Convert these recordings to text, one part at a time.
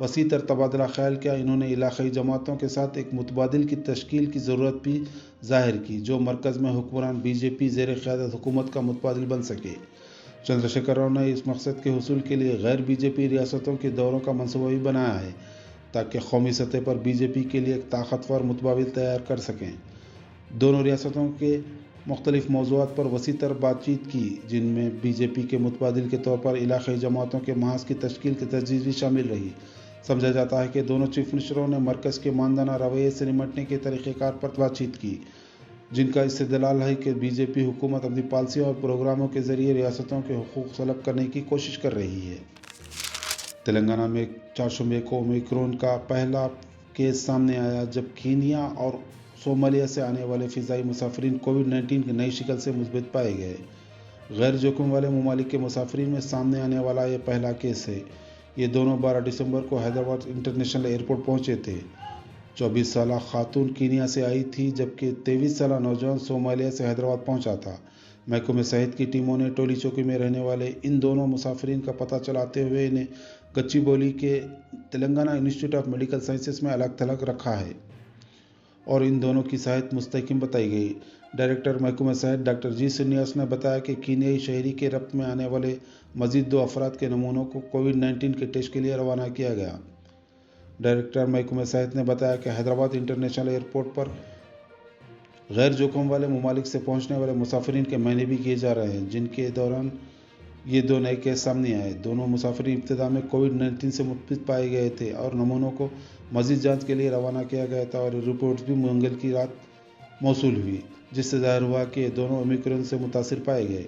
وسیع تر تبادلہ خیال کیا۔ انہوں نے علاقائی جماعتوں کے ساتھ ایک متبادل کی تشکیل کی ضرورت بھی ظاہر کی جو مرکز میں حکمران بی جے پی زیر قیادت حکومت کا متبادل بن سکے۔ چندر شیکھر راؤ نے اس مقصد کے حصول کے لیے غیر بی جے پی ریاستوں کے دوروں کا منصوبہ بھی بنایا ہے تاکہ قومی سطح پر بی جے پی کے لیے ایک طاقتور متبادل تیار کر سکیں۔ دونوں ریاستوں کے مختلف موضوعات پر وسیع تر بات چیت کی جن میں بی جے پی کے متبادل کے طور پر علاقائی جماعتوں کے محاذ کی تشکیل کی تجویز بھی شامل رہی۔ سمجھا جاتا ہے کہ دونوں چیف منسٹروں نے مرکز کے ماندانہ رویے سے نمٹنے کے طریقہ کار پر بات چیت کی جن کا استدلال ہے کہ بی جے پی حکومت اپنی پالیسیوں اور پروگراموں کے ذریعے ریاستوں کے حقوق سلب کرنے کی کوشش کر رہی ہے۔ تلنگانہ میں چہارشنبے کو اومیکرون کا پہلا کیس سامنے آیا جب کینیا اور صومالیہ سے آنے والے فضائی مسافرین کووڈ-19 کی نئی شکل سے مثبت پائے گئے۔ غیر جوخم والے ممالک کے مسافرین میں سامنے آنے والا یہ پہلا کیس ہے۔ یہ دونوں 12 دسمبر کو حیدرآباد انٹرنیشنل ایئرپورٹ پہنچے تھے۔ 24 سالہ خاتون کینیا سے آئی تھی جبکہ 23 سالہ نوجوان صومالیہ سے حیدرآباد پہنچا تھا۔ محکمہ صحت کی ٹیموں نے ٹولی چوکی میں رہنے والے ان دونوں مسافرین کا پتہ چلاتے ہوئے انہیں گچی بولی کے تلنگانہ انسٹی ٹیوٹ آف میڈیکل سائنسز میں الگ تھلگ رکھا ہے اور ان دونوں کی صحت مستحکم بتائی گئی۔ ڈائریکٹر محکمہ صحت ڈاکٹر جی سرینیواس نے بتایا کہ کینیائی شہری کے ربط میں آنے والے مزید 2 افراد کے نمونوں کو کووڈ-19 کے ٹیسٹ کے لیے روانہ کیا گیا۔ ڈائریکٹر محکمہ صحت نے بتایا کہ حیدرآباد انٹرنیشنل ایئرپورٹ پر غیر جوخم والے ممالک سے پہنچنے والے مسافرین کے معائنے بھی کیے جا رہے ہیں جن کے دوران یہ 2 نئے کیس سامنے آئے۔ دونوں مسافرین ابتدا میں کووڈ-19 سے مثبت پائے گئے تھے اور نمونوں کو مزید جانچ کے لیے روانہ کیا گیا تھا اور رپورٹس بھی منگل کی رات موصول ہوئی جس سے ظاہر ہوا کہ یہ دونوں اومیکرون سے متاثر پائے گئے۔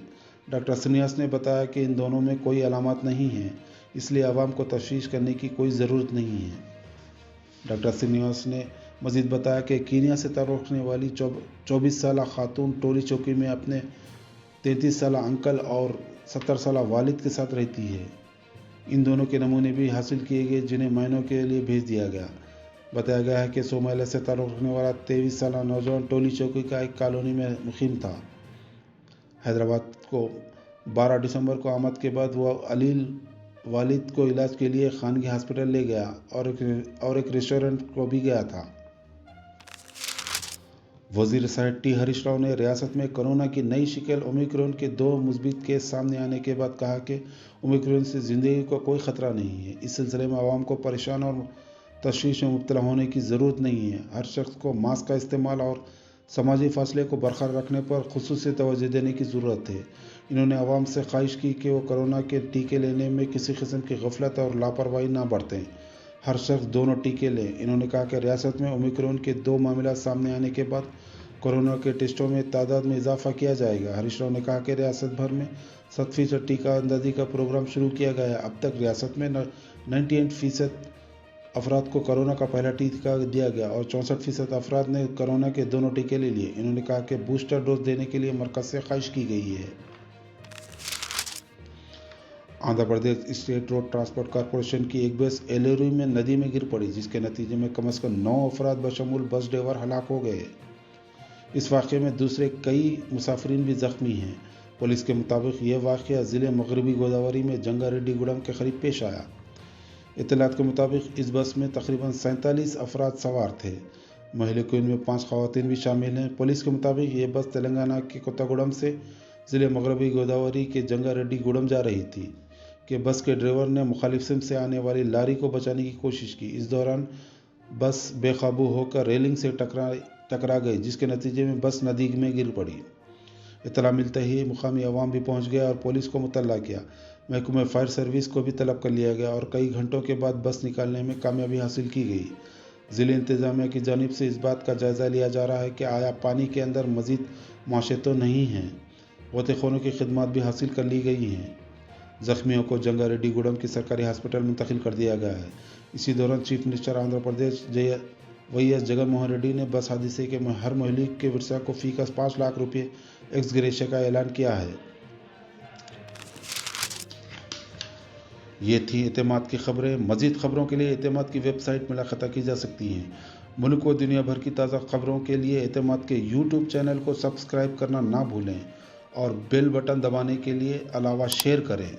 ڈاکٹر سرینیواس نے بتایا کہ ان دونوں میں کوئی علامات نہیں ہیں اس لیے عوام کو تشویش کرنے کی کوئی ضرورت نہیں ہے۔ ڈاکٹر سرینیواس نے مزید بتایا کہ کینیا سے تعلق رکھنے والی 24 سالہ خاتون ٹولی چوکی میں اپنے 33 سالہ انکل اور 70 سالہ والد کے ساتھ رہتی ہے۔ ان دونوں کے نمونے بھی حاصل کیے گئے جنہیں معائنوں کے لیے بھیج دیا گیا۔ بتایا گیا ہے کہ صومالیہ سے تعلق رکھنے والا 23 سالہ نوجوان ٹولی چوکی کا ایک کالونی میں مقیم تھا۔ حیدرآباد کو 12 دسمبر کو آمد کے بعد وہ علیل والد کو علاج کے لیے خانگی ہاسپٹل لے گیا اور ایک ریسٹورنٹ کو بھی گیا تھا۔ وزیر صحت ٹی ہریش راؤ نے ریاست میں کورونا کی نئی شکل اومیکرون کے 2 مثبت کیس سامنے آنے کے بعد کہا کہ اومیکرون سے زندگی کو کوئی خطرہ نہیں ہے۔ اس سلسلے میں عوام کو پریشان اور تشویش میں مبتلا ہونے کی ضرورت نہیں ہے۔ ہر شخص کو ماسک کا استعمال اور سماجی فاصلے کو برقرار رکھنے پر خصوصی توجہ دینے کی ضرورت ہے۔ انہوں نے عوام سے خواہش کی کہ وہ کورونا کے ٹیکے لینے میں کسی قسم کی غفلت اور لاپرواہی نہ برتیں۔ ہر شخص دونوں ٹیکے لیں۔ انہوں نے کہا کہ ریاست میں اومیکرون کے 2 معاملات سامنے آنے کے بعد کورونا کے ٹیسٹوں میں تعداد میں اضافہ کیا جائے گا۔ ہریش راؤ نے کہا کہ ریاست بھر میں 100% ٹیکہ اندازی کا پروگرام شروع کیا گیا ہے۔ اب تک ریاست میں 98% افراد کو کورونا کا پہلا ٹیکہ دیا گیا اور 64% افراد نے کورونا کے دونوں ٹیکے لے لیے۔ انہوں نے کہا کہ بوسٹر ڈوز دینے کے لیے مرکز سے خواہش کی گئی ہے۔ Andhra Pradesh state road transport corporation کی ایک بس ایلیروی میں ندی میں گر پڑی جس کے نتیجے میں کم از کم 9 افراد بشمول بس ڈرائیور ہلاک ہو گئے۔ اس واقعے میں دوسرے کئی مسافرین بھی زخمی ہیں۔ پولیس کے مطابق یہ واقعہ ضلع مغربی گوداوری میں جنگا ریڈی گوڑم کے قریب پیش آیا۔ اطلاعات کے مطابق اس بس میں تقریباً 47 افراد سوار تھے۔ مہلکین میں 5 خواتین بھی شامل ہیں۔ پولیس کے مطابق یہ بس تلنگانہ کے کوتاگوڑم سے ضلع مغربی گوداوری کے جنگا ریڈی گوڑم جا رہی تھی کہ بس کے ڈرائیور نے مخالف سمت سے آنے والی لاری کو بچانے کی کوشش کی۔ اس دوران بس بے قابو ہو کر ریلنگ سے ٹکرا گئی جس کے نتیجے میں بس ندی میں گر پڑی۔ اطلاع ملتے ہی مقامی عوام بھی پہنچ گیا اور پولیس کو مطلع کیا۔ محکمہ فائر سروس کو بھی طلب کر لیا گیا اور کئی گھنٹوں کے بعد بس نکالنے میں کامیابی حاصل کی گئی۔ ضلع انتظامیہ کی جانب سے اس بات کا جائزہ لیا جا رہا ہے کہ آیا پانی کے اندر مزید معاشیں تو نہیں ہیں۔ غوطہ خوروں کی خدمات بھی حاصل کر لی گئی ہیں۔ زخمیوں کو جنگا ریڈی گوڑم کی سرکاری ہسپتال منتقل کر دیا گیا ہے۔ اسی دوران chief minister Andhra Pradesh V S Jagan Mohan Reddy نے بس حادثے کے ہر مہلک کے ورثاء کو فی کس 5 لاکھ روپے ایکس گریشیا کا اعلان کیا ہے۔ یہ تھی اعتماد کی خبریں۔ مزید خبروں کے لیے اعتماد کی ویب سائٹ ملاحظہ کی جا سکتی ہیں۔ ملک و دنیا بھر کی تازہ خبروں کے لیے اعتماد کے یوٹیوب چینل کو سبسکرائب کرنا نہ بھولیں اور بیل بٹن دبانے کے علاوہ شیئر کریں۔